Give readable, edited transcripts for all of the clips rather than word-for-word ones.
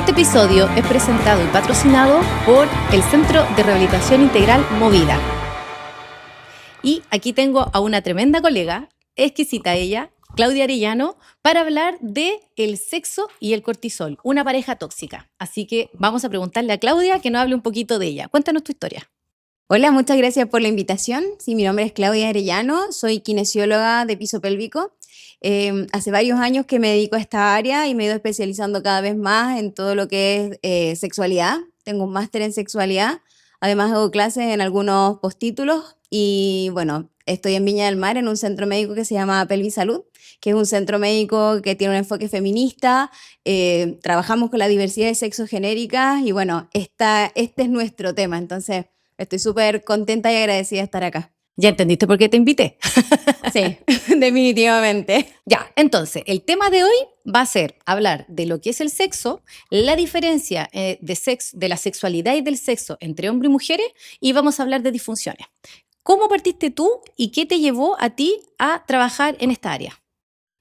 Este episodio es presentado y patrocinado por el Centro de Rehabilitación Integral Movida. Y aquí tengo a una tremenda colega, exquisita ella, Claudia Arellano, para hablar de el sexo y el cortisol, una pareja tóxica. Así que vamos a preguntarle a Claudia que nos hable un poquito de ella. Cuéntanos tu historia. Hola, muchas gracias por la invitación. Sí, mi nombre es Claudia Arellano, soy kinesióloga de piso pélvico. Hace varios años que me dedico a esta área y me he ido especializando cada vez más en todo lo que es sexualidad. Tengo un máster en sexualidad, además hago clases en algunos postítulos y bueno, estoy en Viña del Mar en un centro médico que se llama Pelvisalud, que es un centro médico que tiene un enfoque feminista. Trabajamos con la diversidad de sexos genéricas y bueno, este es nuestro tema, entonces estoy súper contenta y agradecida de estar acá. ¿Ya entendiste por qué te invité? Sí, definitivamente. Ya, entonces, el tema de hoy va a ser hablar de lo que es el sexo, la diferencia de la sexualidad y del sexo entre hombres y mujeres, y vamos a hablar de disfunciones. ¿Cómo partiste tú y qué te llevó a ti a trabajar en esta área?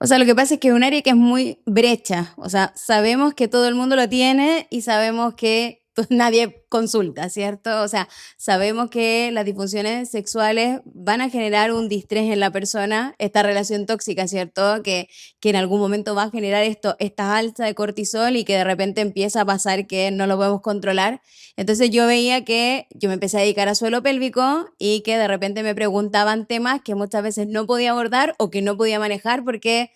O sea, lo que pasa es que es un área que es muy brecha. O sea, sabemos que todo el mundo lo tiene y sabemos que nadie consulta, ¿cierto? O sea, sabemos que las disfunciones sexuales van a generar un distrés en la persona, esta relación tóxica, ¿cierto? Que en algún momento va a generar esta alza de cortisol y que de repente empieza a pasar que no lo podemos controlar. Entonces yo veía que yo me empecé a dedicar a suelo pélvico y que de repente me preguntaban temas que muchas veces no podía abordar o que no podía manejar porque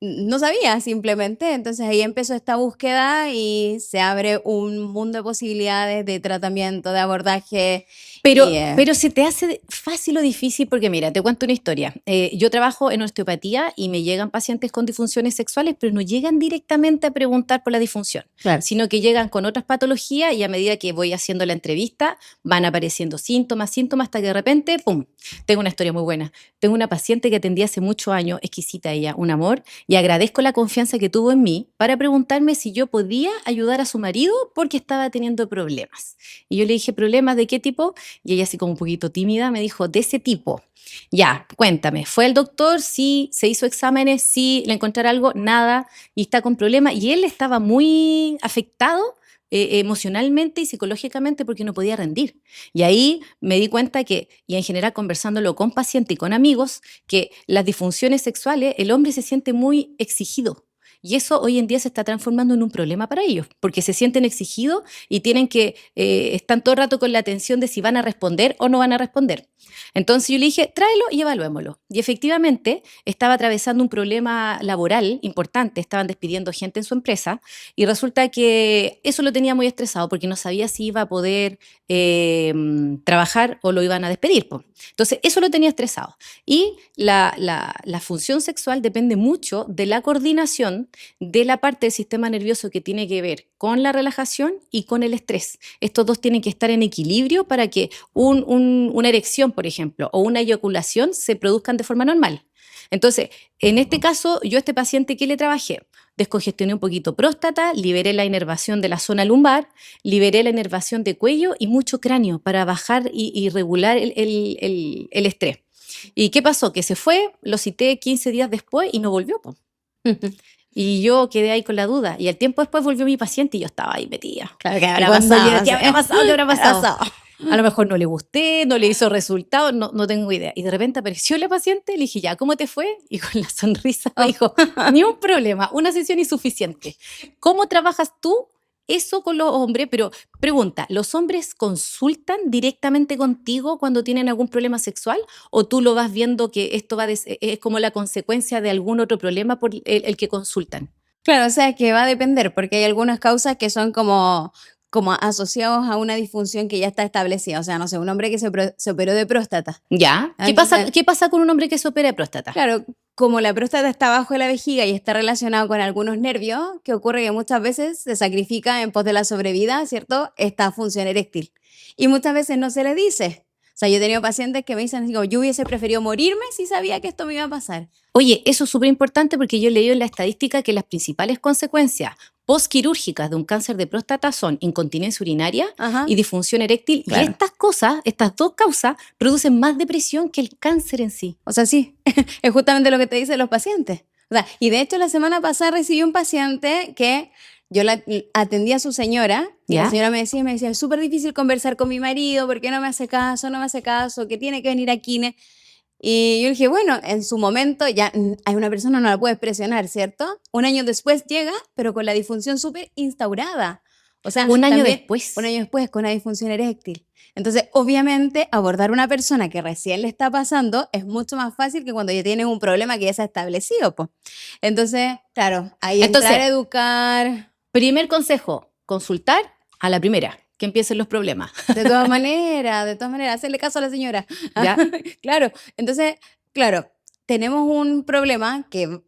no sabía simplemente. Entonces ahí empezó esta búsqueda y se abre un mundo de posibilidades de tratamiento, de abordaje. Pero ¿se te hace fácil o difícil? Porque mira, te cuento una historia. Yo trabajo en osteopatía y me llegan pacientes con disfunciones sexuales, pero no llegan directamente a preguntar por la disfunción, Claro. sino que llegan con otras patologías y a medida que voy haciendo la entrevista van apareciendo síntomas, hasta que de repente, ¡pum! Tengo una historia muy buena. Tengo una paciente que atendí hace muchos años, exquisita ella, un amor, y agradezco la confianza que tuvo en mí para preguntarme si yo podía ayudar a su marido porque estaba teniendo problemas. Y yo le dije, ¿problemas de qué tipo? Y ella, así como un poquito tímida, me dijo, de ese tipo. Ya, cuéntame, ¿fue el doctor? Sí. ¿Se hizo exámenes? Sí. ¿Le encontraron algo? Nada. Y está con problemas. Y él estaba muy afectado emocionalmente y psicológicamente porque no podía rendir. Y ahí me di cuenta que, y en general conversándolo con pacientes y con amigos, que las disfunciones sexuales, el hombre se siente muy exigido. Y eso hoy en día se está transformando en un problema para ellos, porque se sienten exigidos y tienen que, están todo el rato con la atención de si van a responder o no van a responder. Entonces yo le dije, tráelo y evaluémoslo. Y efectivamente estaba atravesando un problema laboral importante, estaban despidiendo gente en su empresa y resulta que eso lo tenía muy estresado porque no sabía si iba a poder trabajar o lo iban a despedir. Po. Entonces eso lo tenía estresado. Y la función sexual depende mucho de la coordinación de la parte del sistema nervioso que tiene que ver con la relajación y con el estrés. Estos dos tienen que estar en equilibrio para que una erección, por ejemplo, o una eyaculación se produzcan de forma normal. Entonces, en este caso, yo a este paciente, ¿qué le trabajé? Descongestioné un poquito próstata, liberé la inervación de la zona lumbar, liberé la inervación de cuello y mucho cráneo para bajar y regular el estrés. ¿Y qué pasó? Que se fue, lo cité 15 días después y no volvió. Po. Y yo quedé ahí con la duda. Y al tiempo después volvió mi paciente y yo estaba ahí metida. Claro, ¿qué habrá pasado? ¿Qué habrá pasado? ¿Qué habrá pasado? A lo mejor no le gusté, no le hizo resultado, no tengo idea. Y de repente apareció la paciente, le dije, ya, ¿cómo te fue? Y con la sonrisa me dijo, ni un problema, una sesión insuficiente. ¿Cómo trabajas tú eso con los hombres? Pero pregunta, ¿los hombres consultan directamente contigo cuando tienen algún problema sexual? ¿O tú lo vas viendo que esto es como la consecuencia de algún otro problema por el que consultan? Claro, o sea, que va a depender, porque hay algunas causas que son como asociados a una disfunción que ya está establecida. O sea, no sé, un hombre que se operó de próstata. ¿Ya? ¿Qué pasa con un hombre que se opera de próstata? Claro, como la próstata está abajo de la vejiga y está relacionado con algunos nervios, que ocurre que muchas veces se sacrifica en pos de la sobrevida, ¿cierto? Esta función eréctil. Y muchas veces no se le dice. O sea, yo he tenido pacientes que me dicen, digo, yo hubiese preferido morirme si sabía que esto me iba a pasar. Oye, eso es súper importante porque yo he leído en la estadística que las principales consecuencias postquirúrgicas de un cáncer de próstata son incontinencia urinaria y disfunción eréctil. Claro. Y estas cosas, estas dos causas, producen más depresión que el cáncer en sí. O sea, sí, es justamente lo que te dicen los pacientes. O sea, y de hecho la semana pasada recibí un paciente que yo atendía a su señora y ¿Ya? la señora me decía, es súper difícil conversar con mi marido porque no me hace caso, que tiene que venir aquí. Y yo dije, bueno, en su momento ya hay una persona, no la puedes presionar, ¿cierto? Un año después llega, pero con la disfunción súper instaurada. O sea, Un año también un después. año después con una disfunción eréctil. Entonces, obviamente, abordar a una persona que recién le está pasando es mucho más fácil que cuando ya tienes un problema que ya se ha establecido, pues. Entonces, claro, ahí entrar Entonces, a educar. primer consejo, consultar a la primera, que empiecen los problemas. De todas maneras, hacerle caso a la señora. ¿Ya? Claro, entonces, claro, tenemos un problema que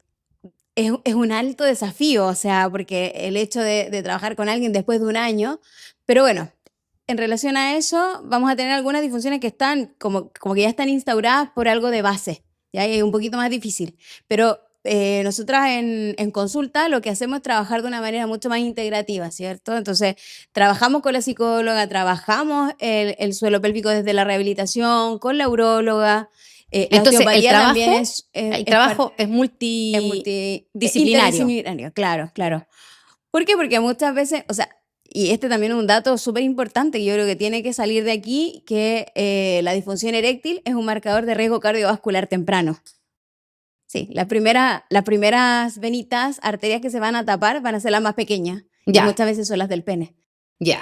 es un alto desafío, o sea, porque el hecho de trabajar con alguien después de un año, pero bueno, en relación a eso, vamos a tener algunas disfunciones que están como que ya están instauradas por algo de base, ya es un poquito más difícil, pero nosotras en consulta lo que hacemos es trabajar de una manera mucho más integrativa, ¿cierto? Entonces, trabajamos con la psicóloga, trabajamos el suelo pélvico desde la rehabilitación, con la uróloga, la Entonces, osteopatía también el es parte. trabajo es Es multidisciplinario. interdisciplinario, claro, claro. ¿Por qué? Porque muchas veces, o sea, y este también es un dato súper importante que yo creo que tiene que salir de aquí, que la disfunción eréctil es un marcador de riesgo cardiovascular temprano. Sí, las primeras venitas, arterias que se van a tapar van a ser las más pequeñas, que Ya, muchas veces son las del pene. ya.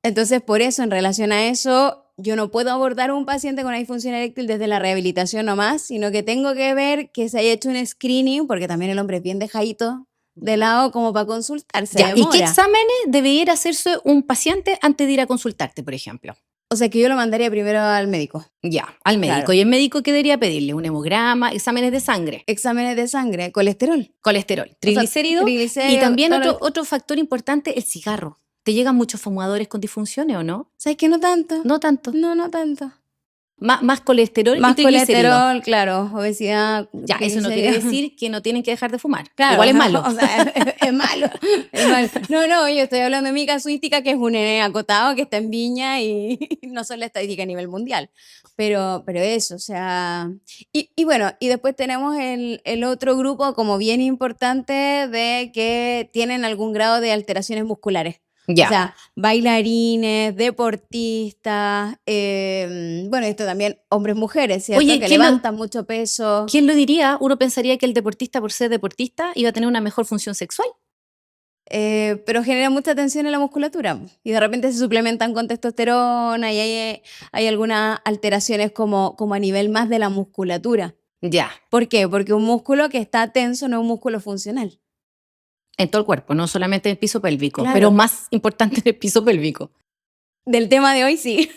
Entonces, por eso, en relación a eso, yo no puedo abordar a un paciente con una disfunción eréctil desde la rehabilitación nomás, sino que tengo que ver que se haya hecho un screening, porque también el hombre es bien dejadito de lado como para consultar, se Ya. ¿Y qué demora. exámenes debería hacerse un paciente antes de ir a consultarte, por ejemplo? O sea que yo lo mandaría primero al médico. Ya, al médico. Claro. ¿Y el médico qué debería pedirle? Un hemograma, exámenes de sangre, Exámenes de sangre, colesterol. colesterol, O sea, triglicéridos y triglicéridos, también todo otro factor importante, el cigarro. ¿Te llegan muchos fumadores con disfunciones o no? ¿Sabes qué? No tanto. No tanto. No, no tanto. Más colesterol y Más triglicéridos. colesterol, claro, obesidad, Ya, eso no quiere triglicéridos. decir que no tienen que dejar de fumar. Claro, Igual es malo. o sea, es malo, es malo. No, yo estoy hablando de mi casuística, que es un acotado que está en Viña y no son la estadística a nivel mundial. Pero eso, o sea. Y bueno, y después tenemos el otro grupo como bien importante de que tienen algún grado de alteraciones musculares. Ya. O sea, bailarines, deportistas, bueno, esto también hombres, mujeres, ¿cierto? Oye, Que levantan mucho peso. ¿quién lo diría? Uno pensaría que el deportista, por ser deportista, iba a tener una mejor función sexual. Pero genera mucha tensión en la musculatura y de repente se suplementan con testosterona y hay algunas alteraciones como a nivel más de la musculatura. Ya. ¿Por qué? Porque un músculo que está tenso no es un músculo funcional. En todo el cuerpo, no solamente en el piso pélvico, Claro. pero más importante en el piso pélvico. Del tema de hoy sí,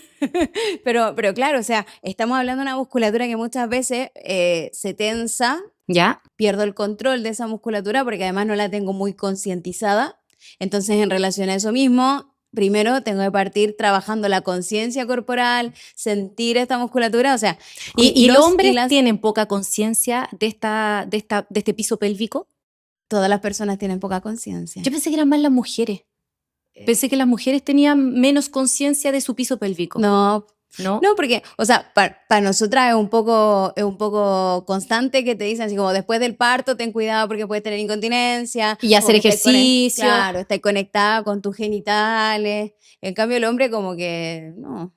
pero claro, o sea, estamos hablando de una musculatura que muchas veces se tensa. ¿Ya? Pierdo el control de esa musculatura porque además no la tengo muy concientizada. Entonces, en relación a eso mismo, primero tengo que partir trabajando la conciencia corporal, sentir esta musculatura, o sea. ¿Y los hombres las, tienen poca conciencia de este piso pélvico? Todas las personas tienen poca conciencia. Yo pensé que eran más las mujeres. Pensé que las mujeres tenían menos conciencia de su piso pélvico. No, ¿No? no, porque, o sea, para nosotras es un poco constante que te dicen así como después del parto ten cuidado porque puedes tener incontinencia. Y hacer o que ejercicio. Claro, estás conectada con tus genitales. En cambio, el hombre como que no.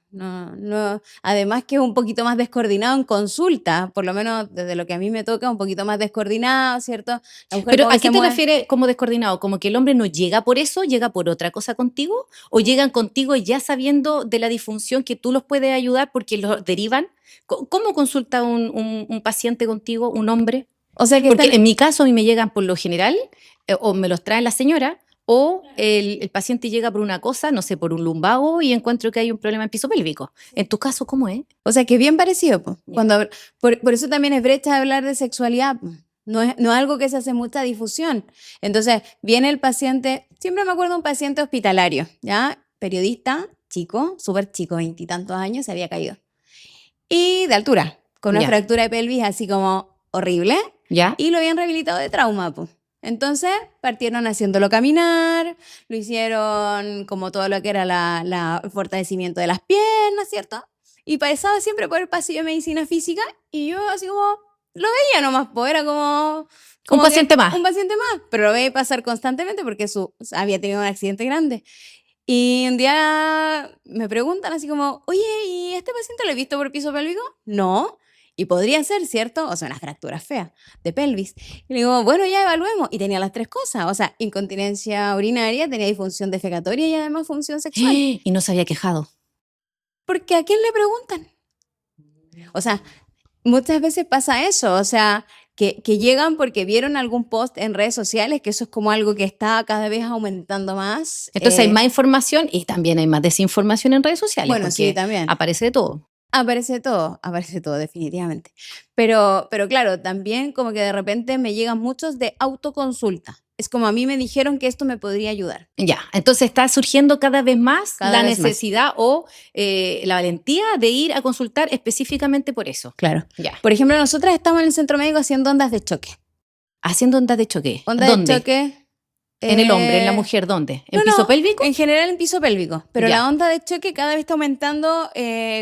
Además que es un poquito más descoordinado en consulta, por lo menos desde lo que a mí me toca, un poquito más descoordinado, ¿cierto? La mujer Pero como ¿a que qué se te mueve. refieres como descoordinado? ¿Como que el hombre no llega por eso, llega por otra cosa contigo? ¿O llegan contigo ya sabiendo de la disfunción que tú los puedes ayudar porque los derivan? ¿Cómo consulta un paciente contigo, un hombre? O sea que Porque en mi caso a mí me llegan por lo general, o me los trae la señora, o el paciente llega por una cosa, no sé, por un lumbago y encuentro que hay un problema en piso pélvico. En tu caso, ¿cómo es? O sea, que bien parecido, po. Ya. Cuando, por eso también es brecha hablar de sexualidad, po. No es algo que se hace mucha difusión. Entonces, viene el paciente, siempre me acuerdo de un paciente hospitalario, ¿ya? Periodista, chico, súper chico, 20 y tantos años, se había caído. Y de altura, con una Ya. fractura de pelvis así como horrible, ¿Ya? y lo habían rehabilitado de trauma, po. Entonces partieron haciéndolo caminar, lo hicieron como todo lo que era el fortalecimiento de las piernas, ¿cierto? Y pasaba siempre por el pasillo de medicina física y yo así como veía nomás, pues era como Un paciente más. Un paciente más, pero lo veía pasar constantemente porque había tenido un accidente grande. Y un día me preguntan así como, oye, ¿y este paciente lo he visto por piso pélvico? No. Y podría ser, ¿cierto? O sea, una fractura fea de pelvis. Y le digo, bueno, ya evaluemos. Y tenía las tres cosas. O sea, incontinencia urinaria, tenía disfunción defecatoria y además función sexual. Y no se había quejado. Porque ¿a quién le preguntan? O sea, muchas veces pasa eso. O sea, que llegan porque vieron algún post en redes sociales, que eso es como algo que está cada vez aumentando más. Entonces hay más información y también hay más desinformación en redes sociales. Bueno, porque sí, también. aparece de todo. Aparece todo, definitivamente. Pero claro, también como que de repente me llegan muchos de autoconsulta. Es como a mí me dijeron que esto me podría ayudar. Ya, entonces está surgiendo cada vez más Cada la vez más. necesidad o la valentía de ir a consultar específicamente por eso. Claro. Ya. Por ejemplo, nosotras estamos en el centro médico haciendo ondas de choque. Haciendo ondas de choque. Ondas ¿Dónde? de choque. ¿En el hombre, en la mujer, dónde? ¿En No, piso no, pélvico? En general en piso pélvico. Pero Ya. la onda de choque cada vez está aumentando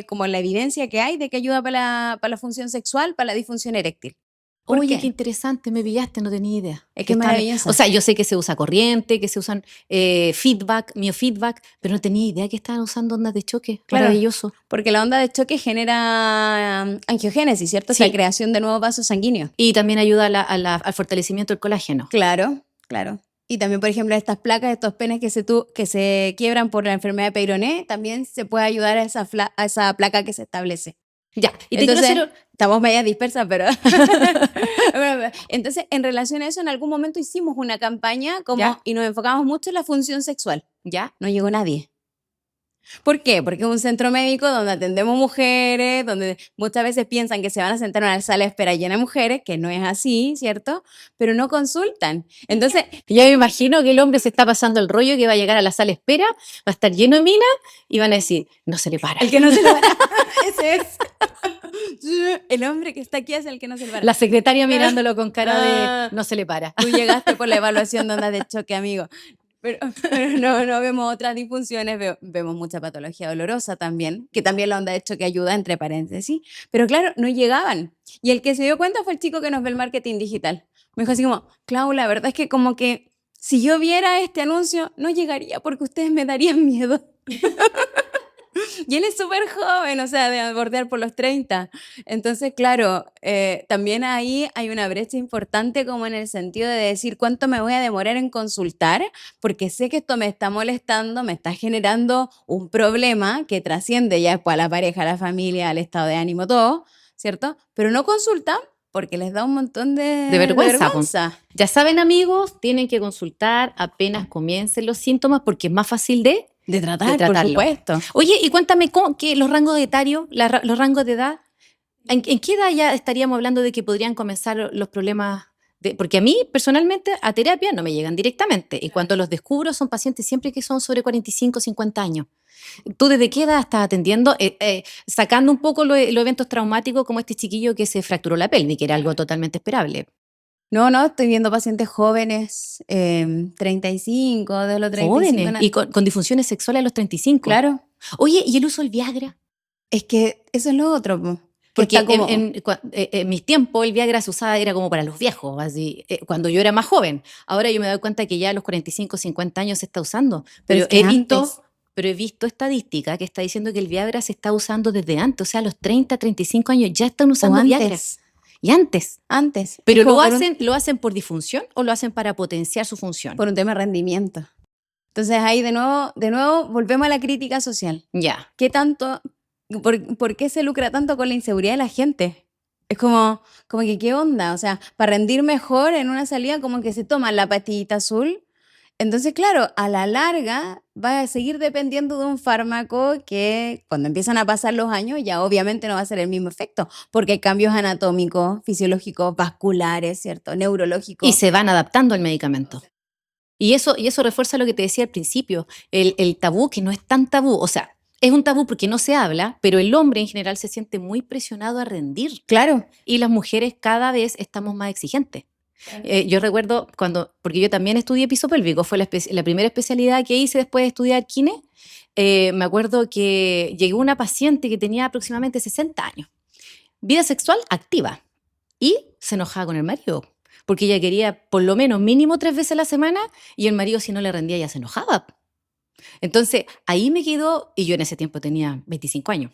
como la evidencia que hay de que ayuda para la función sexual, para la disfunción eréctil. ¿Por Oye, qué? qué interesante, me pillaste, no tenía idea. Es que es están- maravilloso. O sea, yo sé que se usa corriente, que se usan feedback, miofeedback, pero no tenía idea que estaban usando ondas de choque. Claro. Maravilloso. Porque la onda de choque genera angiogénesis, ¿cierto? Sí. O sea, creación de nuevos vasos sanguíneos. Y también ayuda al fortalecimiento del colágeno. Claro, claro. Y también, por ejemplo, estas placas, estos penes que se quiebran por la enfermedad de Peyroné, también se puede ayudar a esa placa que se establece. Ya, y te Entonces, quiero hacer... estamos media dispersas, pero... Entonces, en relación a eso, en algún momento hicimos una campaña ¿Ya? y nos enfocamos mucho en la función sexual. ¿Ya? No llegó nadie. ¿Por qué? Porque es un centro médico donde atendemos mujeres, donde muchas veces piensan que se van a sentar en una sala de espera llena de mujeres, que no es así, ¿cierto? Pero no consultan. Entonces, Ya me imagino que el hombre se está pasando el rollo, que va a llegar a la sala de espera, va a estar lleno de minas y van a decir, no se le para. el que no se lo para, ese es. El hombre que está aquí es el que no se le para. La secretaria mirándolo con cara Ah. de no se le para. Tú llegaste por la evaluación de ondas de choque, amigo. Pero no vemos otras disfunciones, vemos mucha patología dolorosa también, que también la onda de choque ayuda, entre paréntesis. Pero claro, no llegaban. Y el que se dio cuenta fue el chico que nos ve el marketing digital. Me dijo así como, Clau, la verdad es que como que si yo viera este anuncio, no llegaría porque ustedes me darían miedo. Y él es súper joven, o sea, de bordear por los 30. Entonces, claro, también ahí hay una brecha importante como en el sentido de decir cuánto me voy a demorar en consultar, porque sé que esto me está molestando, me está generando un problema que trasciende ya después a la pareja, a la familia, al estado de ánimo, todo, ¿cierto? Pero no consultan porque les da un montón de vergüenza. vergüenza. Ya saben, amigos, tienen que consultar apenas comiencen los síntomas porque es más fácil de tratar, por tratarlo. supuesto. Oye, y cuéntame, ¿qué, los rangos etarios, los rangos de edad? ¿En qué edad ya estaríamos hablando de que podrían comenzar los problemas? Porque a mí, personalmente, a terapia no me llegan directamente. Y cuando los descubro, son pacientes siempre que son sobre 45, 50 años. ¿Tú desde qué edad estás atendiendo? Sacando un poco los eventos traumáticos como este chiquillo que se fracturó la pelvis, que era algo totalmente esperable. No, estoy viendo pacientes jóvenes, 35, de los 35. Jóvenes, y con disfunciones sexuales a los 35. Claro. Oye, ¿y el uso del Viagra? Es que eso es lo otro, po. Porque Está como- en mis tiempos el Viagra se usaba, era como para los viejos, así, cuando yo era más joven. Ahora yo me doy cuenta que ya a los 45, 50 años se está usando. Pero es que antes. he visto estadística que está diciendo que el Viagra se está usando desde antes. O sea, a los 30, 35 años ya están usando Viagra. Y antes. Antes. ¿Pero Es como lo hacen por disfunción o lo hacen para potenciar su función? por un tema de rendimiento. Entonces ahí de nuevo volvemos a la crítica social. Ya. ¿Qué tanto, por qué se lucra tanto con la inseguridad de la gente? Es como que, ¿qué onda? O sea, para rendir mejor en una salida como que se toman la pastillita azul. Entonces, claro, a la larga va a seguir dependiendo de un fármaco que cuando empiezan a pasar los años ya obviamente no va a ser el mismo efecto, porque hay cambios anatómicos, fisiológicos, vasculares, ¿cierto? Neurológicos. Y se van adaptando al medicamento. Y eso refuerza lo que te decía al principio, el tabú, que no es tan tabú. O sea, es un tabú porque no se habla, pero el hombre en general se siente muy presionado a rendir. Claro. Y las mujeres cada vez estamos más exigentes. Yo recuerdo porque yo también estudié piso pélvico, fue la primera especialidad que hice después de estudiar kine. Me acuerdo que llegó una paciente que tenía aproximadamente 60 años. Vida sexual activa. y se enojaba con el marido, porque ella quería por lo menos mínimo 3 veces a la semana y el marido si no le rendía ya se enojaba. Entonces ahí me quedó, y yo en ese tiempo tenía 25 años.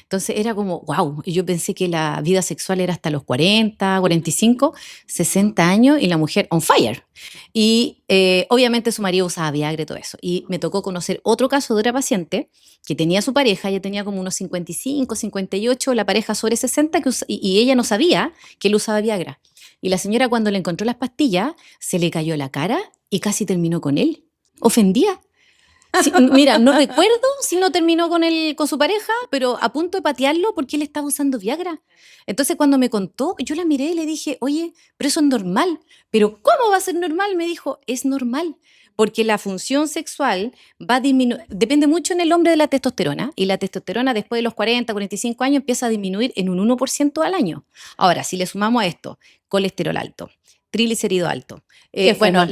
Entonces era como, wow, y yo pensé que la vida sexual era hasta los 40, 45, 60 años y la mujer on fire. Y obviamente su marido usaba Viagra y todo eso. Y me tocó conocer otro caso de otra paciente que tenía su pareja, ella tenía como unos 55, 58, la pareja sobre 60, y ella no sabía que él usaba Viagra. Y la señora cuando le encontró las pastillas, se le cayó la cara y casi terminó con él. Ofendía. Sí, mira, no recuerdo si no terminó con su pareja, pero a punto de patearlo porque él estaba usando Viagra. Entonces, cuando me contó, yo la miré y le dije, oye, pero eso es normal. ¿Pero cómo va a ser normal? Me dijo, es normal, porque la función sexual va a disminuir, depende mucho en el hombre de la testosterona, y la testosterona después de los 40, 45 años empieza a disminuir en un 1% al año. Ahora, si le sumamos a esto colesterol alto, triglicérido alto, bueno,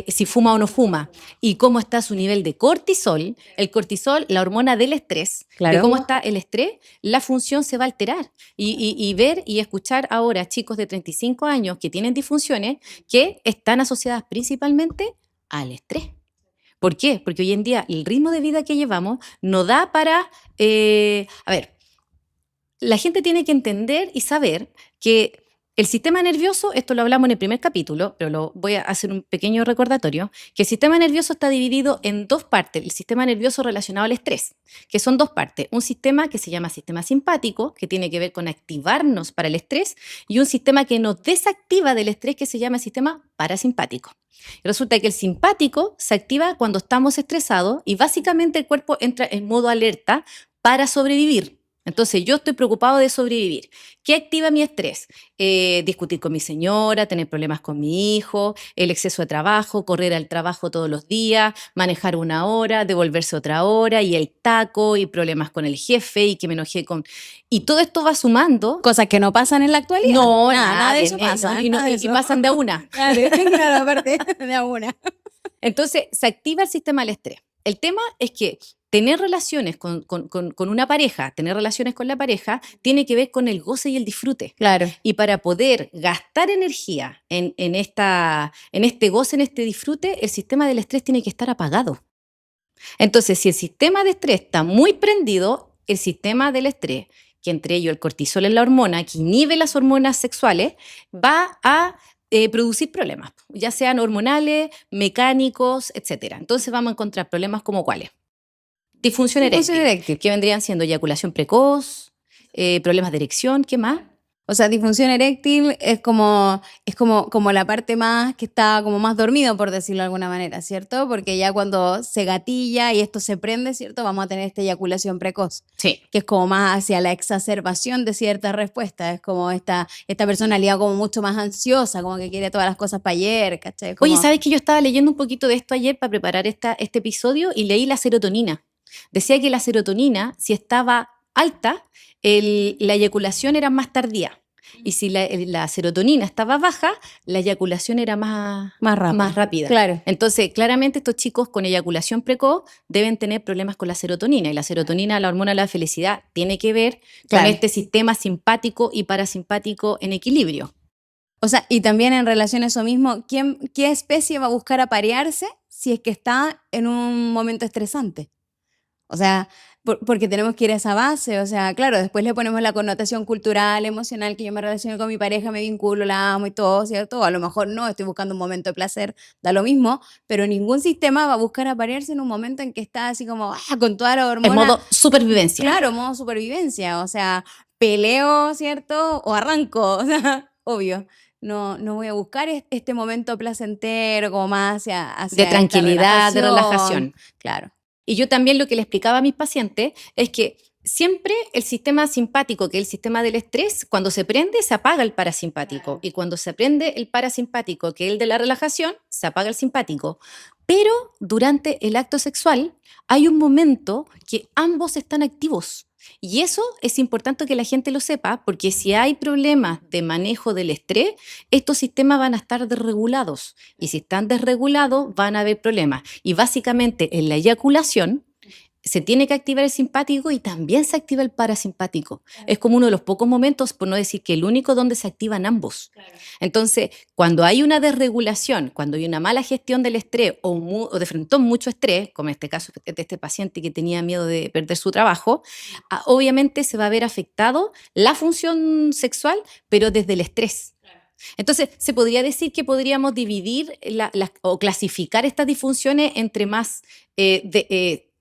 si fuma o no fuma, y cómo está su nivel de cortisol, el cortisol, la hormona del estrés, Claro. de cómo está el estrés, la función se va a alterar. Y ver y escuchar ahora chicos de 35 años que tienen disfunciones que están asociadas principalmente al estrés. ¿Por qué? Porque hoy en día el ritmo de vida que llevamos no da para... a ver, la gente tiene que entender y saber que el sistema nervioso, esto lo hablamos en el primer capítulo, pero lo voy a hacer un pequeño recordatorio, que el sistema nervioso está dividido en dos partes, el sistema nervioso relacionado al estrés, que son dos partes, un sistema que se llama sistema simpático, que tiene que ver con activarnos para el estrés, y un sistema que nos desactiva del estrés, que se llama el sistema parasimpático. Y resulta que el simpático se activa cuando estamos estresados y básicamente el cuerpo entra en modo alerta para sobrevivir. Entonces, yo estoy preocupado de sobrevivir. ¿Qué activa mi estrés? Discutir con mi señora, tener problemas con mi hijo, el exceso de trabajo, correr al trabajo todos los días, manejar 1 hora, devolverse otra hora, y el taco, y problemas con el jefe, y que me enojé con... Y todo esto va sumando. Cosas que no pasan en la actualidad. No, nada de de eso pasa. y pasan de a una. Claro, claro, aparte de a una. Entonces, se activa el sistema del estrés. El tema es que tener relaciones con una pareja, tener relaciones con la pareja, tiene que ver con el goce y el disfrute. Claro. Y para poder gastar energía en este goce, en este disfrute, el sistema del estrés tiene que estar apagado. Entonces, si el sistema de estrés está muy prendido, el sistema del estrés, que entre ellos el cortisol es la hormona que inhibe las hormonas sexuales, va a producir problemas, ya sean hormonales, mecánicos, etc. Entonces vamos a encontrar problemas como ¿cuáles? Disfunción eréctil, que vendrían siendo eyaculación precoz, problemas de erección, ¿qué más? O sea, disfunción eréctil es como la parte más que está como más dormido, por decirlo de alguna manera, ¿cierto? Porque ya cuando se gatilla y esto se prende, ¿cierto? Vamos a tener esta eyaculación precoz. Sí. Que es como más hacia la exacerbación de ciertas respuestas. Es como esta personalidad como mucho más ansiosa, como que quiere todas las cosas para ayer, ¿cachai? Como... Oye, ¿sabes que yo estaba leyendo un poquito de esto ayer para preparar este episodio y leí la serotonina? Decía que la serotonina, si estaba alta, la eyaculación era más tardía. Y si la serotonina estaba baja, la eyaculación era más rápida. Claro. Entonces, claramente estos chicos con eyaculación precoz deben tener problemas con la serotonina. Y la serotonina, la hormona de la felicidad, tiene que ver con este sistema simpático y parasimpático en equilibrio. O sea, y también en relación a eso mismo, ¿qué especie va a buscar aparearse si es que está en un momento estresante? O sea, porque tenemos que ir a esa base. O sea, claro, después le ponemos la connotación cultural, emocional, que yo me relaciono con mi pareja, me vinculo, la amo y todo, ¿cierto? O a lo mejor no, estoy buscando un momento de placer, da lo mismo, pero ningún sistema va a buscar aparearse en un momento en que está así como con toda la hormona. En modo supervivencia. Claro, modo supervivencia. O sea, peleo, ¿cierto? O arranco, o sea, obvio. No voy a buscar este momento placentero, como más hacia de tranquilidad, de relajación. Claro. Y yo también lo que le explicaba a mis pacientes es que siempre el sistema simpático, que es el sistema del estrés, cuando se prende, se apaga el parasimpático. Y cuando se prende el parasimpático, que es el de la relajación, se apaga el simpático. Pero durante el acto sexual hay un momento que ambos están activos. Y eso es importante que la gente lo sepa, porque si hay problemas de manejo del estrés, estos sistemas van a estar desregulados. Y si están desregulados, van a haber problemas. Y básicamente en la eyaculación, se tiene que activar el simpático y también se activa el parasimpático. Es como uno de los pocos momentos, por no decir que el único, donde se activan ambos. Entonces, cuando hay una desregulación, cuando hay una mala gestión del estrés o de frente a mucho estrés, como en este caso de este paciente que tenía miedo de perder su trabajo, obviamente se va a ver afectado la función sexual, pero desde el estrés. Entonces, se podría decir que podríamos dividir o clasificar estas disfunciones entre más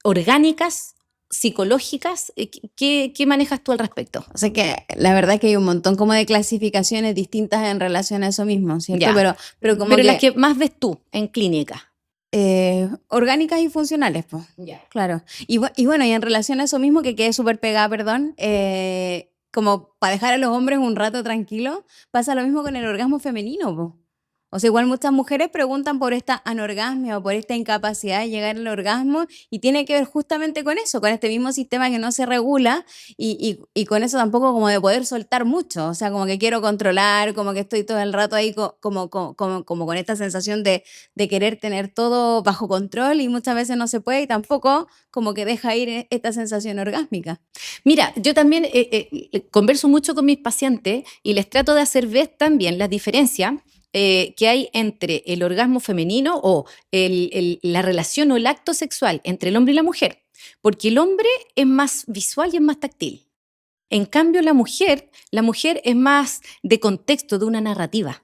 orgánicas, psicológicas. ¿Qué manejas tú al respecto? O sea que la verdad que hay un montón como de clasificaciones distintas en relación a eso mismo, ¿cierto? Ya. Pero como Pero que, las que más ves tú en clínica. orgánicas y funcionales, pues. Claro. Y bueno, y en relación a eso mismo, que quedé súper pegada, perdón, como para dejar a los hombres un rato tranquilos, pasa lo mismo con el orgasmo femenino, po. O sea, igual muchas mujeres preguntan por esta anorgasmia o por esta incapacidad de llegar al orgasmo y tiene que ver justamente con eso, con este mismo sistema que no se regula y con eso tampoco como de poder soltar mucho. O sea, como que quiero controlar, como que estoy todo el rato ahí como con esta sensación de querer tener todo bajo control y muchas veces no se puede y tampoco como que deja ir esta sensación orgásmica. Mira, yo también converso mucho con mis pacientes y les trato de hacer ver también la diferencia que hay entre el orgasmo femenino o la relación o el acto sexual entre el hombre y la mujer, porque el hombre es más visual y es más táctil. En cambio, la mujer es más de contexto, de una narrativa.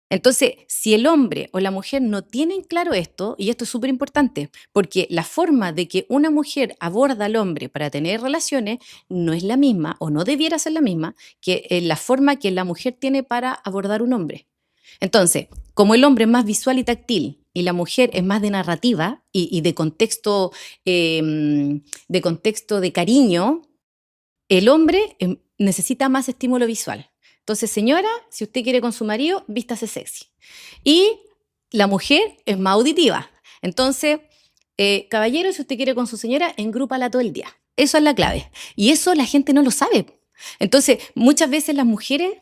Entonces, si el hombre o la mujer no tienen claro esto, y esto es súper importante, porque la forma de que una mujer aborda al hombre para tener relaciones no es la misma, o no debiera ser la misma, que la forma que la mujer tiene para abordar un hombre. Entonces, como el hombre es más visual y táctil y la mujer es más de narrativa y de contexto de cariño, el hombre necesita más estímulo visual. Entonces, señora, si usted quiere con su marido, vístase sexy. Y la mujer es más auditiva. Entonces, caballero, si usted quiere con su señora, engrúpala todo el día. Eso es la clave. Y eso la gente no lo sabe. Entonces, muchas veces las mujeres,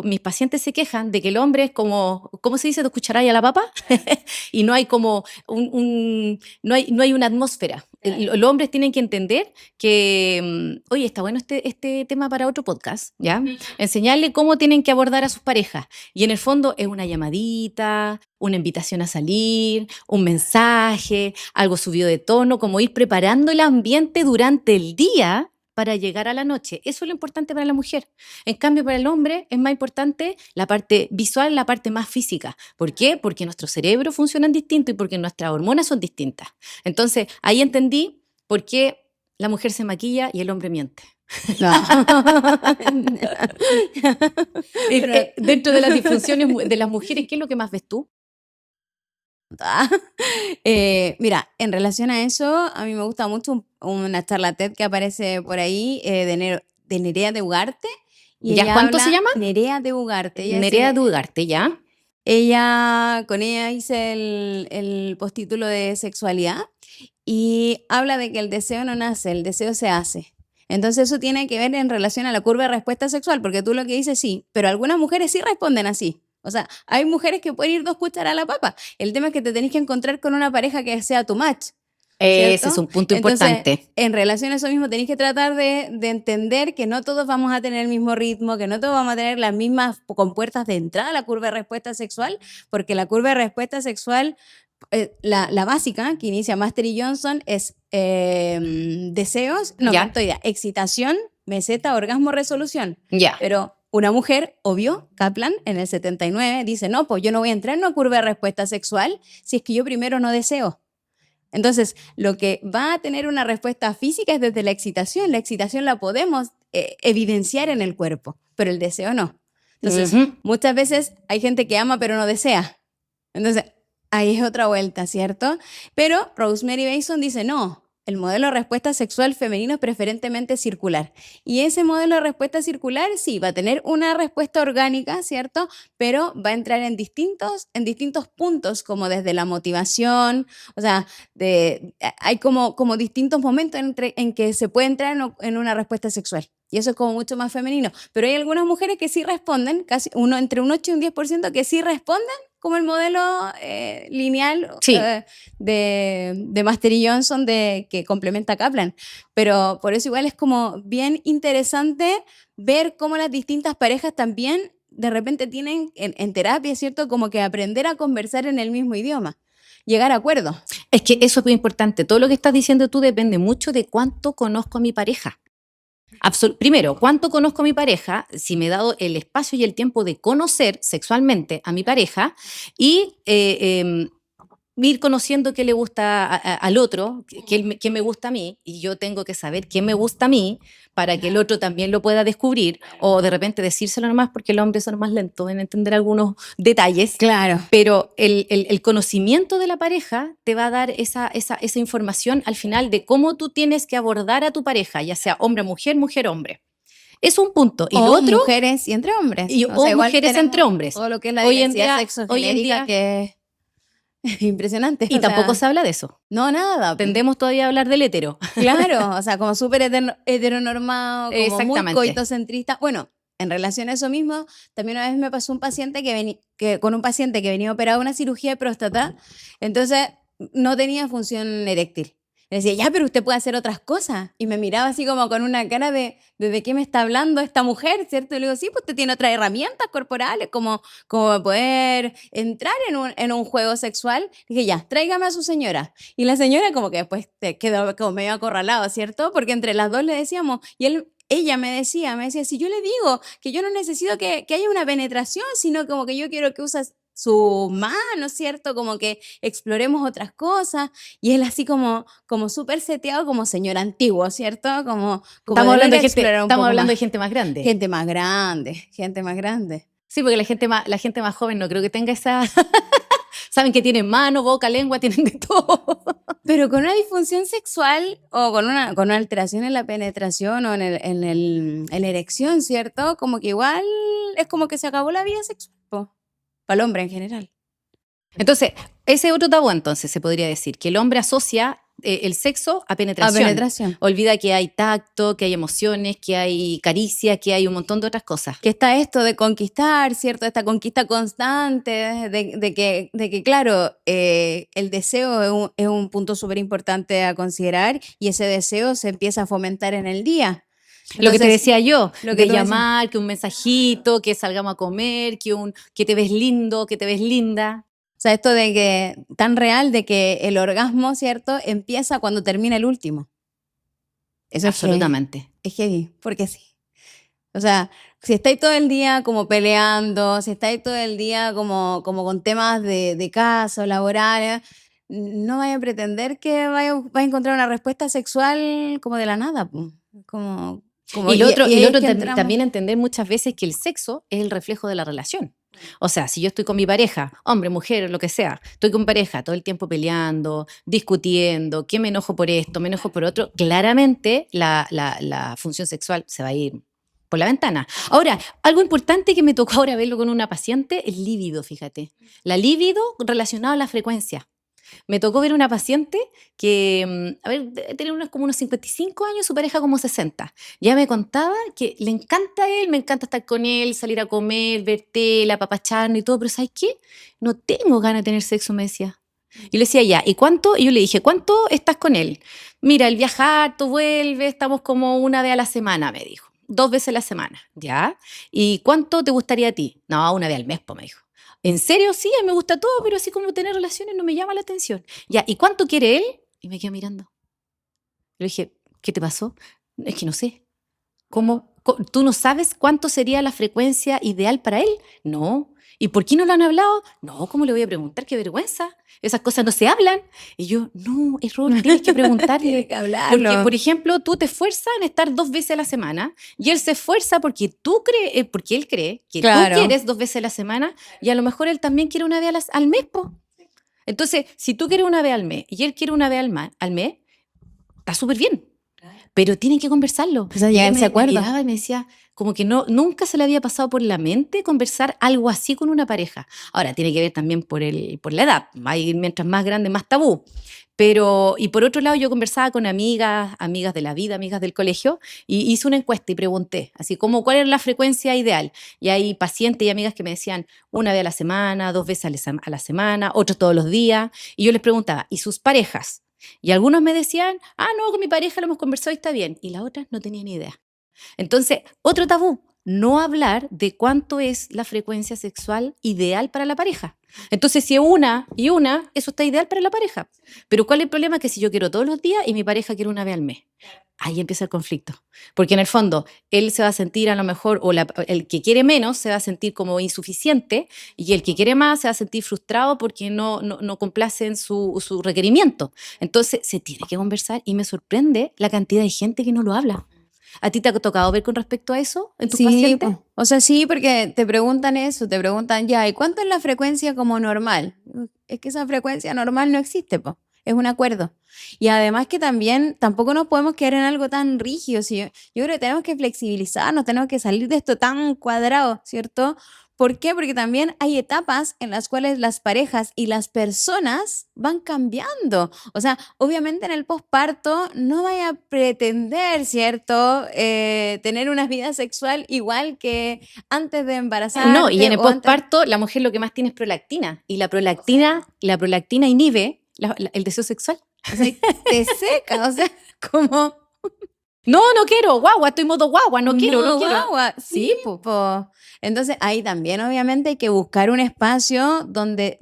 mis pacientes se quejan de que el hombre es como, ¿cómo se dice? ¿Dos cucharadas a la papa? Y no hay como no hay una atmósfera. Los hombres tienen que entender que, oye, está bueno este tema para otro podcast, ¿ya? Enseñarle cómo tienen que abordar a sus parejas. Y en el fondo es una llamadita, una invitación a salir, un mensaje, algo subido de tono, como ir preparando el ambiente durante el día para llegar a la noche. Eso es lo importante para la mujer. En cambio, para el hombre es más importante la parte visual, la parte más física. ¿Por qué? Porque nuestro cerebro funciona distinto y porque nuestras hormonas son distintas. Entonces, ahí entendí por qué la mujer se maquilla y el hombre miente. No. Dentro de las disfunciones de las mujeres, ¿qué es lo que más ves tú? Mira, en relación a eso, a mí me gusta mucho una charla TED que aparece por ahí de Nerea de Ugarte. Y ¿Ya cuánto se llama? Nerea de Ugarte. Nerea de Ugarte, ¿ya? Con ella hice el postítulo de sexualidad y habla de que el deseo no nace, el deseo se hace. Entonces eso tiene que ver en relación a la curva de respuesta sexual, porque tú lo que dices sí, pero algunas mujeres sí responden así. O sea, hay mujeres que pueden ir 2 cucharadas a la papa. El tema es que te tenés que encontrar con una pareja que sea tu match. Ese es un punto importante. En relación a eso mismo, tenéis que tratar de entender que no todos vamos a tener el mismo ritmo, que no todos vamos a tener las mismas compuertas de entrada a la curva de respuesta sexual, porque la curva de respuesta sexual, la básica, que inicia Master y Johnson, es deseos, no, Ya. excitación, meseta, orgasmo, resolución. Ya. Pero una mujer, obvio, Kaplan, en el 79, dice, no, pues yo no voy a entrar en una curva de respuesta sexual si es que yo primero no deseo. Entonces, lo que va a tener una respuesta física es desde la excitación. La excitación la podemos evidenciar en el cuerpo, pero el deseo no. Entonces, muchas veces hay gente que ama pero no desea. Entonces, ahí es otra vuelta, ¿cierto? Pero Rosemary Bason dice, no, el modelo de respuesta sexual femenino es preferentemente circular. Y ese modelo de respuesta circular, sí, va a tener una respuesta orgánica, ¿cierto? Pero va a entrar en distintos puntos, como desde la motivación, o sea, hay como distintos momentos en que se puede entrar en una respuesta sexual. Y eso es como mucho más femenino. Pero hay algunas mujeres que sí responden, entre un 8 y un 10% que sí responden como el modelo lineal Sí. de Master y Johnson que complementa a Kaplan. Pero por eso igual es como bien interesante ver cómo las distintas parejas también de repente tienen en terapia, ¿cierto? Como que aprender a conversar en el mismo idioma, llegar a acuerdos. Es que eso es muy importante. Todo lo que estás diciendo tú depende mucho de cuánto conozco a mi pareja. Primero, ¿cuánto conozco a mi pareja? Si me he dado el espacio y el tiempo de conocer sexualmente a mi pareja y ir conociendo qué le gusta al otro, qué me gusta a mí, y yo tengo que saber qué me gusta a mí para que el otro también lo pueda descubrir, o de repente decírselo nomás porque los hombres son más lentos en entender algunos detalles. Claro. Pero el conocimiento de la pareja te va a dar esa información al final de cómo tú tienes que abordar a tu pareja, ya sea hombre-mujer, mujer-hombre. Es un punto. Y o lo otro, mujeres y entre hombres. o igual mujeres tenemos entre hombres. Todo lo que es la Hoy en diversidad día- sexogenérica, que es impresionante. Y o tampoco sea, se habla de eso. no, nada. Tendemos todavía a hablar del hetero. Claro, o sea, como súper heteronormado, como muy Exactamente. coitocentrista. Bueno, en relación a eso mismo, también una vez me pasó un paciente con un paciente que venía operado de una cirugía de próstata, entonces no tenía función eréctil. Le decía, ya, pero usted puede hacer otras cosas. Y me miraba así como con una cara ¿de qué me está hablando esta mujer? ¿Cierto? Y le digo, sí, pues usted tiene otras herramientas corporales, como poder entrar en un juego sexual. Dije, ya, tráigame a su señora. Y la señora como que después quedó como medio acorralado, ¿cierto? Porque entre las dos le decíamos, y ella me decía, si yo le digo que yo no necesito que haya una penetración, sino como que yo quiero que uses su mano, ¿cierto? Como que exploremos otras cosas. Y él así como súper seteado, como señor antiguo, ¿cierto? Como Estamos hablando, de gente, explorar un estamos poco hablando de más. gente más grande. Gente más grande, gente más grande. Sí, porque la gente más joven no creo que tenga esa... Saben que tienen mano, boca, lengua, tienen de todo. Pero con una disfunción sexual o con una alteración en la penetración o en la erección, ¿cierto? Como que igual es como que se acabó la vida sexual, po, para el hombre en general. Entonces, ese otro tabú, entonces, se podría decir, que el hombre asocia el sexo a penetración. A penetración. Olvida que hay tacto, que hay emociones, que hay caricia, que hay un montón de otras cosas. Que está esto de conquistar, ¿cierto? Esta conquista constante, de que claro, el deseo es un punto súper importante a considerar y ese deseo se empieza a fomentar en el día. Entonces, lo que te decía yo, lo que de tú llamar, que un mensajito, que salgamos a comer, que te ves lindo, que te ves linda. O sea, esto de que, tan real de que el orgasmo, ¿cierto? Empieza cuando termina el último. Eso Absolutamente. es heavy, porque sí. O sea, si estáis todo el día como peleando, si estáis todo el día como con temas de casa, laborales, no vaya a pretender que vaya a encontrar una respuesta sexual como de la nada. Po. Y lo otro, entramos... también entender muchas veces que el sexo es el reflejo de la relación. O sea, si yo estoy con mi pareja, hombre, mujer, lo que sea, estoy con mi pareja todo el tiempo peleando, discutiendo, que me enojo por esto, me enojo por otro, claramente la función sexual se va a ir por la ventana. Ahora, algo importante que me tocó ahora verlo con una paciente, el líbido, fíjate. La líbido relacionada a la frecuencia. Me tocó ver una paciente que, tenía como unos 55 años, su pareja como 60. Ya me contaba que le encanta a él, me encanta estar con él, salir a comer, ver tela, apapacharnos y todo, pero ¿sabes qué? No tengo ganas de tener sexo, me decía. Y le decía, ya, ¿y cuánto? Y yo le dije, ¿cuánto estás con él? Mira, el viajar, tú vuelves, estamos como una vez a la semana, me dijo. 2 veces a la semana, ¿ya? ¿Y cuánto te gustaría a ti? No, una vez al mes, me dijo. ¿En serio? Sí, a mí me gusta todo, pero así como tener relaciones no me llama la atención. Ya, ¿y cuánto quiere él? Y me quedé mirando. Le dije, ¿qué te pasó? Es que no sé. ¿Cómo? ¿Tú no sabes cuánto sería la frecuencia ideal para él? No. ¿Y por qué no lo han hablado? No, ¿cómo le voy a preguntar? ¡Qué vergüenza! Esas cosas no se hablan. Y yo, no, error, tienes que preguntarle. Tienes que hablarlo. Porque, por ejemplo, tú te esfuerzas en estar 2 veces a la semana y él se esfuerza porque porque él cree que Claro. tú quieres 2 veces a la semana y a lo mejor él también quiere una vez al mes, po. Entonces, si tú quieres una vez al mes y él quiere una vez al mes, está súper bien. pero tienen que conversarlo. O sea, Y llegar a ella ese me acuerdo. miraba y me decía, como que nunca se le había pasado por la mente conversar algo así con una pareja. Ahora, tiene que ver también por la edad. Hay, mientras más grande, más tabú. Pero, y por otro lado, yo conversaba con amigas de la vida, amigas del colegio, y hice una encuesta y pregunté, así como cuál era la frecuencia ideal. Y hay pacientes y amigas que me decían una vez a la semana, 2 veces a la semana, otros todos los días. Y yo les preguntaba, ¿y sus parejas? Y algunos me decían, no, con mi pareja lo hemos conversado y está bien. Y las otras no tenían ni idea. Entonces, otro tabú, no hablar de cuánto es la frecuencia sexual ideal para la pareja. Entonces, si es una y una, eso está ideal para la pareja. Pero ¿cuál es el problema? Que si yo quiero todos los días y mi pareja quiere una vez al mes. Ahí empieza el conflicto. Porque en el fondo, él se va a sentir a lo mejor, el que quiere menos se va a sentir como insuficiente y el que quiere más se va a sentir frustrado porque no complacen su requerimiento. Entonces, se tiene que conversar y me sorprende la cantidad de gente que no lo habla. ¿A ti te ha tocado ver con respecto a eso en tus Sí, pacientes? po. O sea, sí, porque te preguntan eso, te preguntan ya, ¿y cuánto es la frecuencia como normal? Es que esa frecuencia normal no existe, po. Es un acuerdo. Y además que también tampoco nos podemos quedar en algo tan rígido. ¿Sí? Yo creo que tenemos que flexibilizarnos, tenemos que salir de esto tan cuadrado, ¿cierto? ¿Por qué? Porque también hay etapas en las cuales las parejas y las personas van cambiando. O sea, obviamente en el posparto no vaya a pretender, ¿cierto? Tener una vida sexual igual que antes de No, y en embarazarte el o antes... posparto la mujer lo que más tiene es prolactina y la prolactina inhibe el deseo sexual. O sea, te seca, o sea, como No, no quiero, guagua, estoy modo guagua, no quiero, no modo quiero. guagua. Sí, po. Entonces ahí también obviamente hay que buscar un espacio donde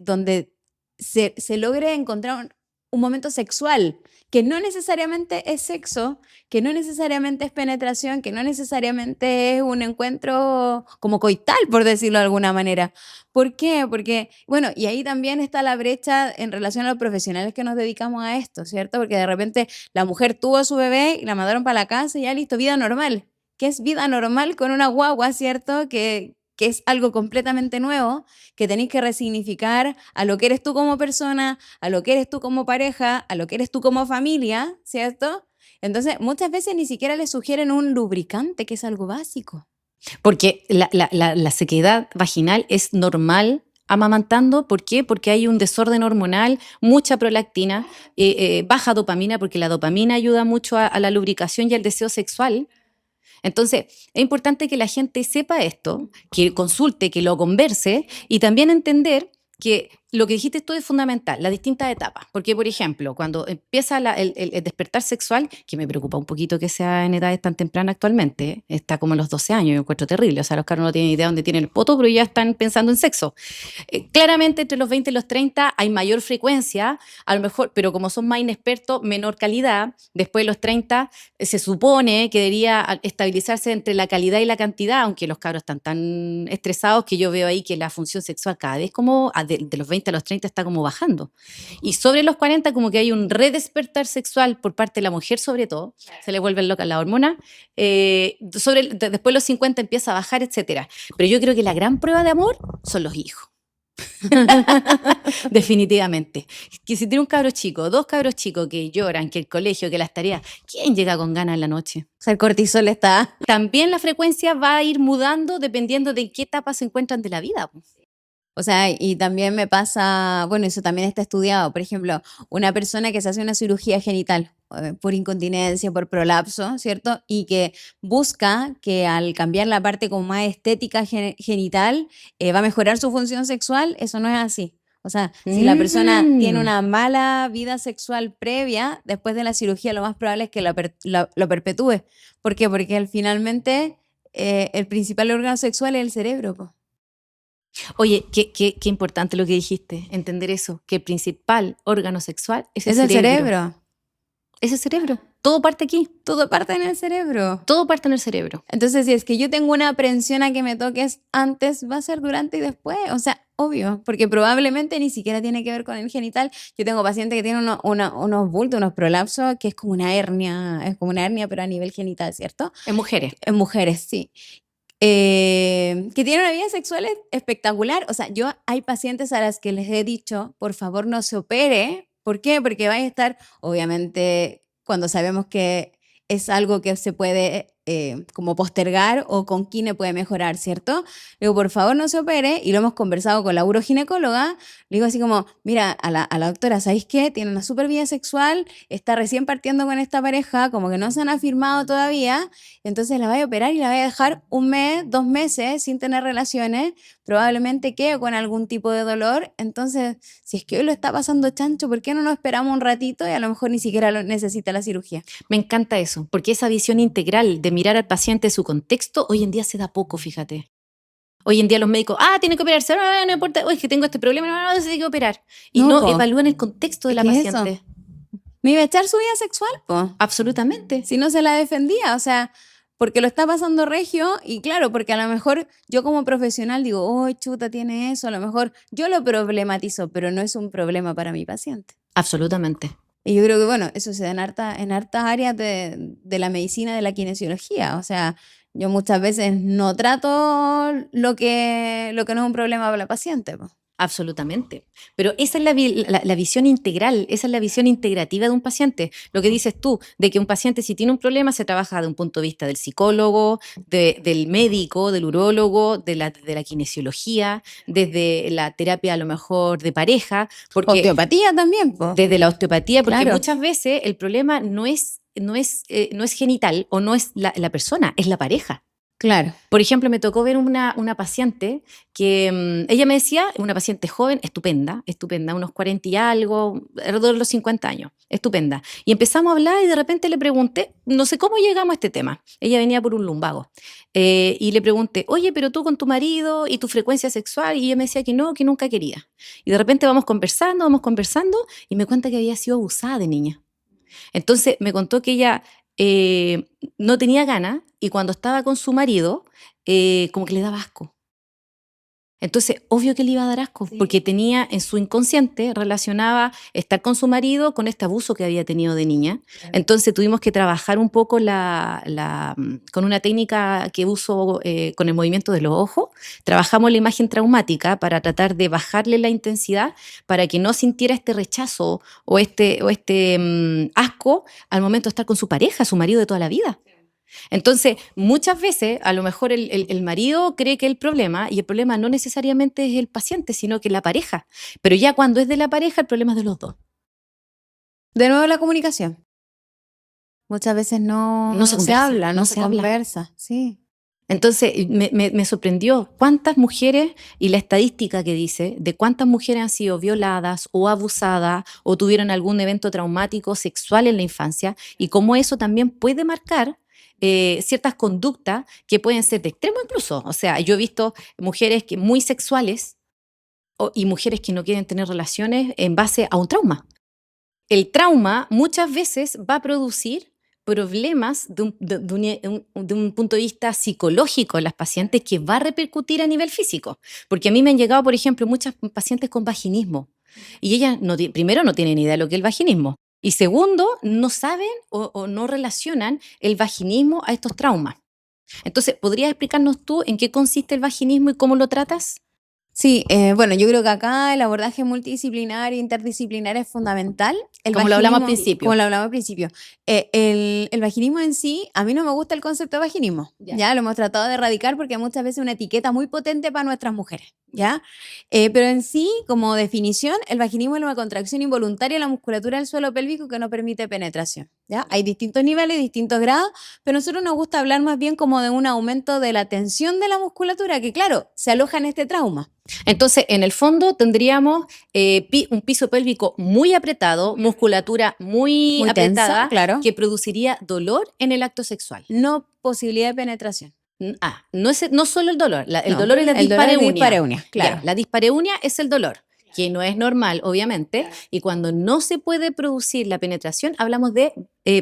se logre encontrar un momento sexual, que no necesariamente es sexo, que no necesariamente es penetración, que no necesariamente es un encuentro como coital, por decirlo de alguna manera. ¿Por qué? Porque, bueno, y ahí también está la brecha en relación a los profesionales que nos dedicamos a esto, ¿cierto? Porque de repente la mujer tuvo a su bebé y la mandaron para la casa y ya listo, vida normal. ¿Qué es vida normal con una guagua, cierto? Que es algo completamente nuevo, que tenéis que resignificar a lo que eres tú como persona, a lo que eres tú como pareja, a lo que eres tú como familia, ¿cierto? Entonces, muchas veces ni siquiera le sugieren un lubricante, que es algo básico. Porque la sequedad vaginal es normal amamantando. ¿Por qué? Porque hay un desorden hormonal, mucha prolactina, baja dopamina, porque la dopamina ayuda mucho a la lubricación y al deseo sexual. Entonces, es importante que la gente sepa esto, que consulte, que lo converse y también entender que lo que dijiste tú es fundamental, las distintas etapas. Porque, por ejemplo, cuando empieza el despertar sexual, que me preocupa un poquito que sea en edades tan tempranas actualmente, está como en los 12 años, yo encuentro terrible. O sea, los caros no tienen idea dónde tienen el poto, pero ya están pensando en sexo. Claramente entre los 20 y los 30 hay mayor frecuencia, a lo mejor, pero como son más inexpertos, menor calidad. Después de los 30 se supone que debería estabilizarse entre la calidad y la cantidad, aunque los cabros están tan estresados que yo veo ahí que la función sexual cada vez como de los 20 a los 30 está como bajando. Y sobre los 40 como que hay un redespertar sexual por parte de la mujer sobre todo, se le vuelven locas las hormonas, después de los 50 empieza a bajar, etcétera. Pero yo creo que la gran prueba de amor son los hijos. Definitivamente. Que si tiene un cabro chico, 2 cabros chicos que lloran, que el colegio, que las tareas, ¿quién llega con ganas en la noche? O sea, el cortisol está... También la frecuencia va a ir mudando dependiendo de en qué etapa se encuentran de la vida. O sea, y también me pasa, bueno, eso también está estudiado. Por ejemplo, una persona que se hace una cirugía genital por incontinencia, por prolapso, ¿cierto? Y que busca que al cambiar la parte como más estética genital va a mejorar su función sexual, eso no es así. O sea, si la persona tiene una mala vida sexual previa, después de la cirugía lo más probable es que lo perpetúe. ¿Por qué? Porque finalmente el principal órgano sexual es el cerebro, po. Oye, qué importante lo que dijiste, entender eso, que el principal órgano sexual es el Es el cerebro. cerebro. Es el cerebro. Todo parte aquí. Todo parte en el cerebro. Todo parte en el cerebro. Entonces, si es que yo tengo una aprensión a que me toques antes, va a ser durante y después. O sea, obvio, porque probablemente ni siquiera tiene que ver con el genital. Yo tengo pacientes que tienen unos bultos, unos prolapsos, que es como una hernia, pero a nivel genital, ¿cierto? En mujeres. En mujeres, sí. Que tienen una vida sexual espectacular. O sea, hay pacientes a las que les he dicho, por favor no se opere. ¿Por qué? Porque va a estar, obviamente, cuando sabemos que es algo que se puede como postergar o con quine puede mejorar, ¿cierto? Le digo, por favor no se opere, y lo hemos conversado con la uroginecóloga. Le digo así como, mira, a la doctora, ¿sabéis qué? Tiene una súper vida sexual, está recién partiendo con esta pareja, como que no se han afirmado todavía, entonces la voy a operar y la voy a dejar 1 mes, 2 meses sin tener relaciones, probablemente quede con algún tipo de dolor. Entonces, si es que hoy lo está pasando chancho, ¿por qué no nos esperamos un ratito y a lo mejor ni siquiera necesita la cirugía? Me encanta eso, porque esa visión integral de mirar al paciente, su contexto, hoy en día se da poco, fíjate. Hoy en día los médicos, tiene que operarse, no importa, es que tengo este problema, no, se tiene que operar. Y No, no po. evalúan el contexto de Es la que paciente. eso. Me iba a echar su vida sexual, po. Absolutamente. Si no se la defendía, o sea, porque lo está pasando regio, y claro, porque a lo mejor yo como profesional digo, oh, chuta, tiene eso, a lo mejor yo lo problematizo, pero no es un problema para mi paciente. Absolutamente. Y yo creo que, bueno, eso se da en hartas áreas de la medicina, de la kinesiología. O sea, yo muchas veces no trato lo que no es un problema para la paciente, po. Absolutamente. Pero esa es la visión integral, esa es la visión integrativa de un paciente. Lo que dices tú, de que un paciente si tiene un problema se trabaja de un punto de vista del psicólogo, del médico, del urólogo, de la kinesiología, desde la terapia a lo mejor de pareja, porque Osteopatía también, po. desde la osteopatía, porque Claro. muchas veces el problema no es genital o no es la persona, es la pareja. Claro. Por ejemplo, me tocó ver una paciente que ella me decía, una paciente joven, estupenda, unos 40 y algo, alrededor de los 50 años, estupenda. Y empezamos a hablar y de repente le pregunté, no sé cómo llegamos a este tema. Ella venía por un lumbago. Y le pregunté, oye, pero tú con tu marido y tu frecuencia sexual, y ella me decía que no, que nunca quería. Y de repente vamos conversando, y me cuenta que había sido abusada de niña. Entonces me contó que ella no tenía ganas y cuando estaba con su marido, como que le daba asco. Entonces, obvio que le iba a dar asco, Sí. porque tenía en su inconsciente, relacionaba estar con su marido con este abuso que había tenido de niña. Claro. Entonces tuvimos que trabajar un poco con una técnica que uso con el movimiento de los ojos. Trabajamos la imagen traumática para tratar de bajarle la intensidad para que no sintiera este rechazo o este asco al momento de estar con su pareja, su marido de toda la vida. Entonces, muchas veces, a lo mejor el marido cree que el problema, y el problema no necesariamente es el paciente, sino que la pareja. Pero ya cuando es de la pareja, el problema es de los dos. De nuevo la comunicación. Muchas veces no No se se conversa, habla, no no se se habla. conversa. Sí. Entonces, me sorprendió cuántas mujeres, y la estadística que dice, de cuántas mujeres han sido violadas o abusadas o tuvieron algún evento traumático sexual en la infancia, y cómo eso también puede marcar ciertas conductas que pueden ser de extremo incluso. O sea, yo he visto mujeres muy sexuales y mujeres que no quieren tener relaciones en base a un trauma. El trauma muchas veces va a producir problemas de un punto de vista psicológico en las pacientes que va a repercutir a nivel físico. Porque a mí me han llegado, por ejemplo, muchas pacientes con vaginismo y ellas primero no tienen idea de lo que es el vaginismo y segundo, no saben o no relacionan el vaginismo a estos traumas. Entonces, ¿podrías explicarnos tú en qué consiste el vaginismo y cómo lo tratas? Sí, bueno, yo creo que acá el abordaje multidisciplinar e interdisciplinar es fundamental. Como lo hablamos al principio. Como lo hablamos al principio. El vaginismo en sí, a mí no me gusta el concepto de vaginismo. Ya lo hemos tratado de erradicar porque muchas veces es una etiqueta muy potente para nuestras mujeres. ¿Ya? Pero en sí, como definición, el vaginismo es una contracción involuntaria de la musculatura del suelo pélvico que no permite penetración. ¿Ya? Hay distintos niveles, distintos grados, pero a nosotros nos gusta hablar más bien como de un aumento de la tensión de la musculatura que, claro, se aloja en este trauma. Entonces, en el fondo tendríamos un piso pélvico muy apretado, musculatura muy apretada, tensa, claro. que produciría dolor en el acto sexual. No posibilidad de penetración. No solo el dolor, el No, dolor es la el dolor es dispareunia. dispareunia, claro. Ya, la dispareunia es el dolor, que no es normal, obviamente, y cuando no se puede producir la penetración, hablamos de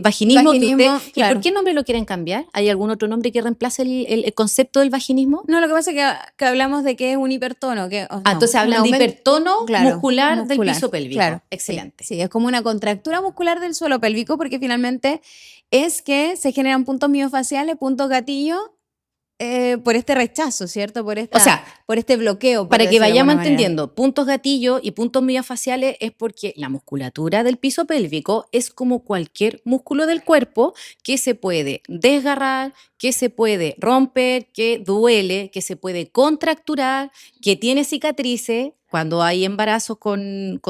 vaginismo. Vaginismo, ¿Y claro. por qué nombre lo quieren cambiar? ¿Hay algún otro nombre que reemplace el concepto del vaginismo? No, lo que pasa es que hablamos de que es un hipertono. Entonces hablan de hipertono muscular del piso pélvico. Claro, Excelente. Sí, es como una contractura muscular del suelo pélvico porque finalmente es que se generan puntos miofaciales, puntos gatillo por este rechazo, ¿cierto? O sea, por este bloqueo. Para que decirlo de vayamos alguna manera. entendiendo, puntos gatillo y puntos miofasciales es porque la musculatura del piso pélvico es como cualquier músculo del cuerpo que se puede desgarrar, que se puede romper, que duele, que se puede contracturar, que tiene cicatrices cuando hay embarazos con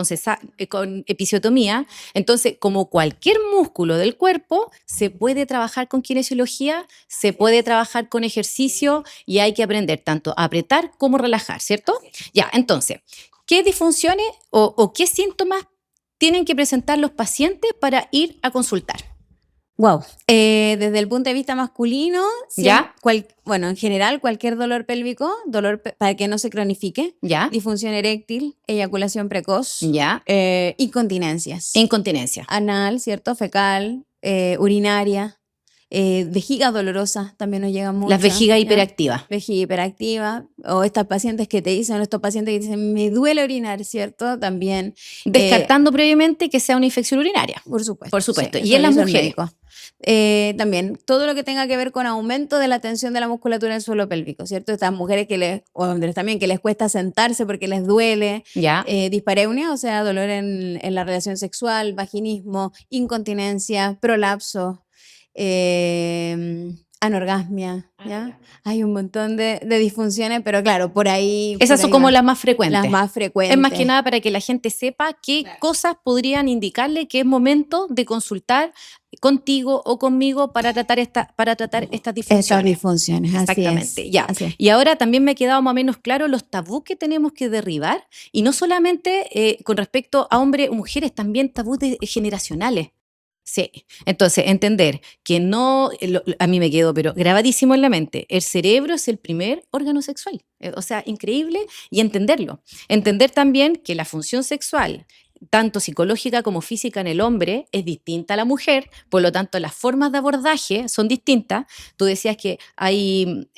episiotomía. Entonces, como cualquier músculo del cuerpo, se puede trabajar con kinesiología, se puede trabajar con ejercicio y hay que aprender tanto a apretar como relajar, ¿cierto? Ya, entonces, ¿qué disfunciones o qué síntomas tienen que presentar los pacientes para ir a consultar? Wow. Desde el punto de vista masculino, ¿Ya? Bueno, en general, cualquier dolor pélvico, para que no se cronifique, ¿Ya? disfunción eréctil, eyaculación precoz, ¿Ya? incontinencias. Incontinencia. Anal, ¿cierto? Fecal, urinaria, vejiga dolorosa también nos llega mucho. Las vejigas ¿ya? hiperactivas. Vejiga hiperactiva, o estas pacientes que te dicen, estos pacientes que dicen, me duele orinar, ¿cierto? También. Descartando previamente que sea una infección urinaria. Por supuesto. Por supuesto. Sí, y en las eso el mujeres. médico. También todo lo que tenga que ver con aumento de la tensión de la musculatura del suelo pélvico, ¿cierto? Estas mujeres o hombres también que les cuesta sentarse porque les duele, ¿Ya? dispareunia, o sea, dolor en la relación sexual, vaginismo, incontinencia, prolapso, anorgasmia, ¿ya? Hay un montón de disfunciones, pero claro, por ahí... Esas son como va. las más frecuentes. Las más frecuentes. Es más que nada para que la gente sepa qué cosas podrían indicarle que es momento de consultar contigo o conmigo para tratar estas disfunciones. Estas disfunciones, Exactamente, así es. ya. Así es. Y ahora también me ha quedado más o menos claro los tabús que tenemos que derribar, y no solamente con respecto a hombres o mujeres, también tabús generacionales. Sí, entonces entender que no, a mí me quedó pero grabadísimo en la mente, el cerebro es el primer órgano sexual, o sea, increíble, y entenderlo. Entender también que la función sexual, tanto psicológica como física en el hombre, es distinta a la mujer, por lo tanto las formas de abordaje son distintas. Tú decías que hay...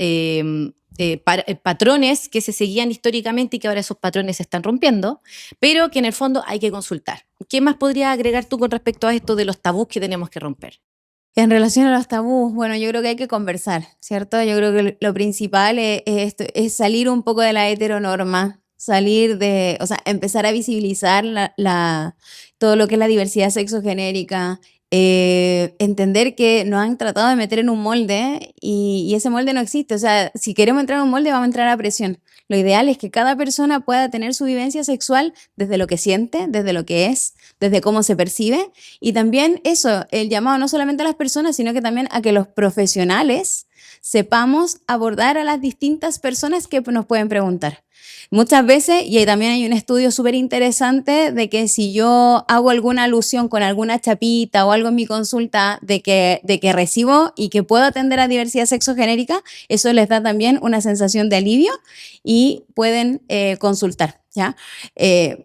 patrones que se seguían históricamente y que ahora esos patrones se están rompiendo, pero que en el fondo hay que consultar. ¿Qué más podrías agregar tú con respecto a esto de los tabús que tenemos que romper? En relación a los tabús, bueno, yo creo que hay que conversar, ¿cierto? Yo creo que lo principal es salir un poco de la heteronorma, o sea, empezar a visibilizar todo lo que es la diversidad sexogenérica, entender que nos han tratado de meter en un molde y ese molde no existe. O sea, si queremos entrar en un molde, vamos a entrar a presión. Lo ideal es que cada persona pueda tener su vivencia sexual desde lo que siente, desde lo que es, desde cómo se percibe. Y también eso, el llamado no solamente a las personas, sino que también a que los profesionales sepamos abordar a las distintas personas que nos pueden preguntar. Muchas veces, y ahí también hay un estudio súper interesante de que si yo hago alguna alusión con alguna chapita o algo en mi consulta de que recibo y que puedo atender a diversidad sexogenérica, eso les da también una sensación de alivio y pueden consultar, ¿ya?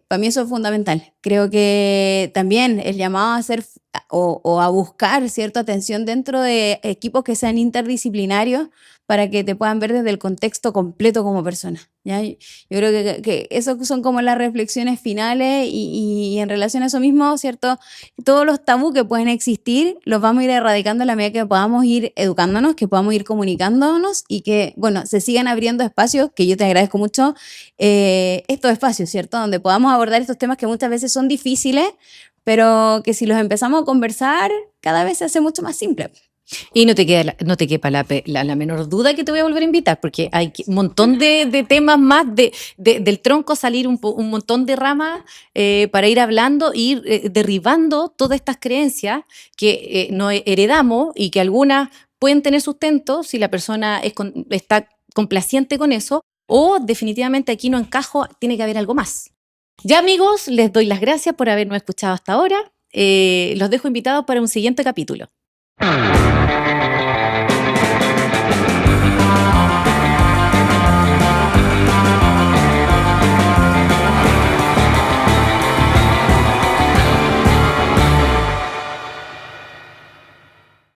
Para mí eso es fundamental. Creo que también el llamado a hacer o a buscar cierta atención dentro de equipos que sean interdisciplinarios para que te puedan ver desde el contexto completo como persona, ¿ya? Yo creo que eso son como las reflexiones finales y en relación a eso mismo, ¿cierto? Todos los tabús que pueden existir los vamos a ir erradicando a la medida que podamos ir educándonos, que podamos ir comunicándonos y que, bueno, se sigan abriendo espacios, que yo te agradezco mucho, estos espacios, ¿cierto? Donde podamos abordar estos temas que muchas veces son difíciles, pero que si los empezamos a conversar, cada vez se hace mucho más simple. Y no te quepa la menor duda que te voy a volver a invitar, porque hay un montón de temas más, del tronco salir un montón de ramas para ir hablando, ir derribando todas estas creencias que nos heredamos y que algunas pueden tener sustento si la persona está complaciente con eso, o definitivamente aquí no encajo, tiene que haber algo más. Ya, amigos, les doy las gracias por habernos escuchado hasta ahora. Los dejo invitados para un siguiente capítulo.